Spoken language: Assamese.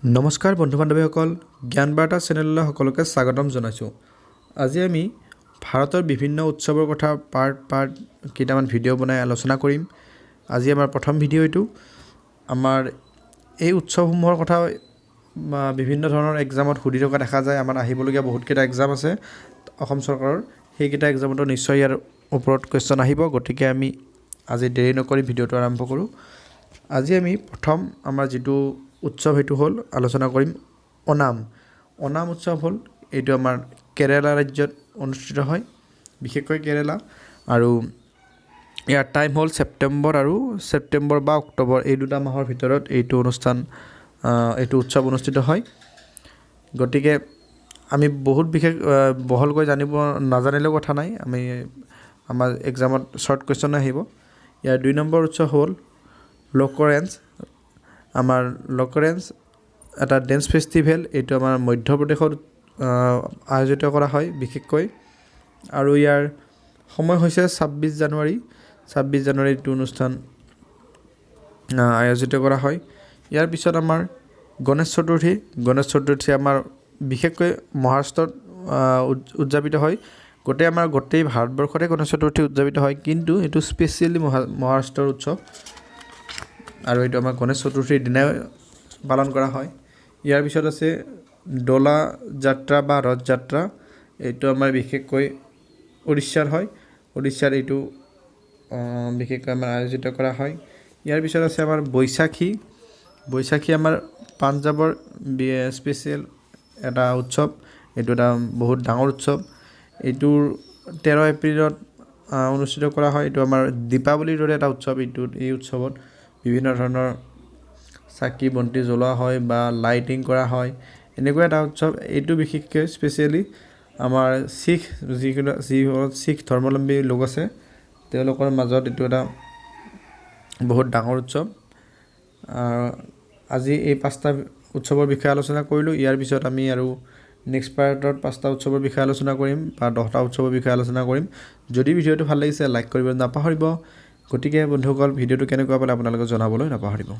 নমস্কাৰ বন্ধু বান্ধৱীসকল জ্ঞান বাৰ্তা চেনেললৈ সকলোকে স্বাগতম জনাইছোঁ। আজি আমি ভাৰতৰ বিভিন্ন উৎসৱৰ কথা পাৰ্ট কেইটামান ভিডিঅ' বনাই আলোচনা কৰিম। আজি আমাৰ প্ৰথম ভিডিঅ' এইটো আমাৰ এই উৎসৱসমূহৰ কথা বিভিন্ন ধৰণৰ এক্সামত সুধি থকা দেখা যায়। আমাৰ আহিবলগীয়া বহুতকেইটা এক্সাম আছে অসম চৰকাৰৰ, সেইকেইটা এক্সামতো নিশ্চয় ইয়াৰ ওপৰত কুৱেশ্যন আহিব। গতিকে আমি আজি দেৰি নকৰি ভিডিঅ'টো আৰম্ভ কৰোঁ। আজি আমি প্ৰথম আমাৰ যিটো উৎসৱ সেইটো হ'ল আলোচনা কৰিম ওনাম। ওনাম উৎসৱ হ'ল এইটো আমাৰ কেৰেলা ৰাজ্যত অনুষ্ঠিত হয়, বিশেষকৈ কেৰেলা, আৰু ইয়াৰ টাইম হ'ল ছেপ্টেম্বৰ বা অক্টোবৰ এই দুটা মাহৰ ভিতৰত এইটো উৎসৱ অনুষ্ঠিত হয়। গতিকে আমি বহুত বিশেষ বহলকৈ নাজানিলেও কথা নাই, আমাৰ এক্সামত শ্বৰ্ট কুৱেশ্যন আহিব। ইয়াৰ 2 নম্বৰ উৎসৱ হ'ল লকৰেঞ্চ। আমাৰ লকৰেঞ্চ এটা ডেন্স ফেষ্টিভেল, এইটো আমাৰ মধ্যপ্ৰদেশত আয়োজিত কৰা হয় বিশেষকৈ, আৰু ইয়াৰ সময় হৈছে 26 জানুৱাৰী এইটো অনুষ্ঠান আয়োজিত কৰা হয়। ইয়াৰ পিছত আমাৰ গণেশ চতুৰ্থী আমাৰ বিশেষকৈ মহাৰাষ্ট্ৰত উদযাপিত হয়। গোটেই ভাৰতবৰ্ষতে গণেশ চতুৰ্থী উদযাপিত হয়, কিন্তু এইটো স্পেচিয়েলি মহাৰাষ্ট্ৰৰ উৎসৱ, আৰু এইটো আমাৰ গণেশ চতুৰ্থীৰ দিনাই পালন কৰা হয়। ইয়াৰ পিছত আছে ডোলা যাত্ৰা বা ৰথ যাত্ৰা, এইটো আমাৰ বিশেষকৈ উৰিষ্যাৰ হয়, উৰিষ্যাৰ এইটো বিশেষকৈ আমাৰ আয়োজিত কৰা হয়। ইয়াৰ পিছত আছে আমাৰ বৈশাখী আমাৰ পাঞ্জাৱৰ স্পেচিয়েল এটা উৎসৱ, এইটো এটা বহুত ডাঙৰ উৎসৱ। এইটোৰ 13 এপ্ৰিলত অনুষ্ঠিত কৰা হয়। এইটো আমাৰ দীপাৱলীৰ দৰে এটা উৎসৱ। এই উৎসৱত বিভিন্ন ধৰণৰ চাকি বন্তি জ্বলোৱা হয় বা লাইটিং কৰা হয়, এনেকুৱা এটা উৎসৱ। এইটো বিশেষকৈ স্পেচিয়েলি আমাৰ যিসকল শিখ ধৰ্মাৱলম্বী লোক আছে তেওঁলোকৰ মাজত এইটো এটা বহুত ডাঙৰ উৎসৱ। আজি এই 5টা উৎসৱৰ বিষয়ে আলোচনা কৰিলোঁ। ইয়াৰ পিছত আমি আৰু নেক্সট পাৰ্টত 5টা উৎসৱৰ বিষয়ে আলোচনা কৰিম বা 10টা উৎসৱৰ বিষয়ে আলোচনা কৰিম। যদি ভিডিঅ'টো ভাল লাগিছে লাইক কৰিব নাপাহৰিব। গতিকে বন্ধুসকল ভিডিঅ'টো কেনেকুৱা পালে আপোনালোকে জনাবলৈ নাপাহৰিব।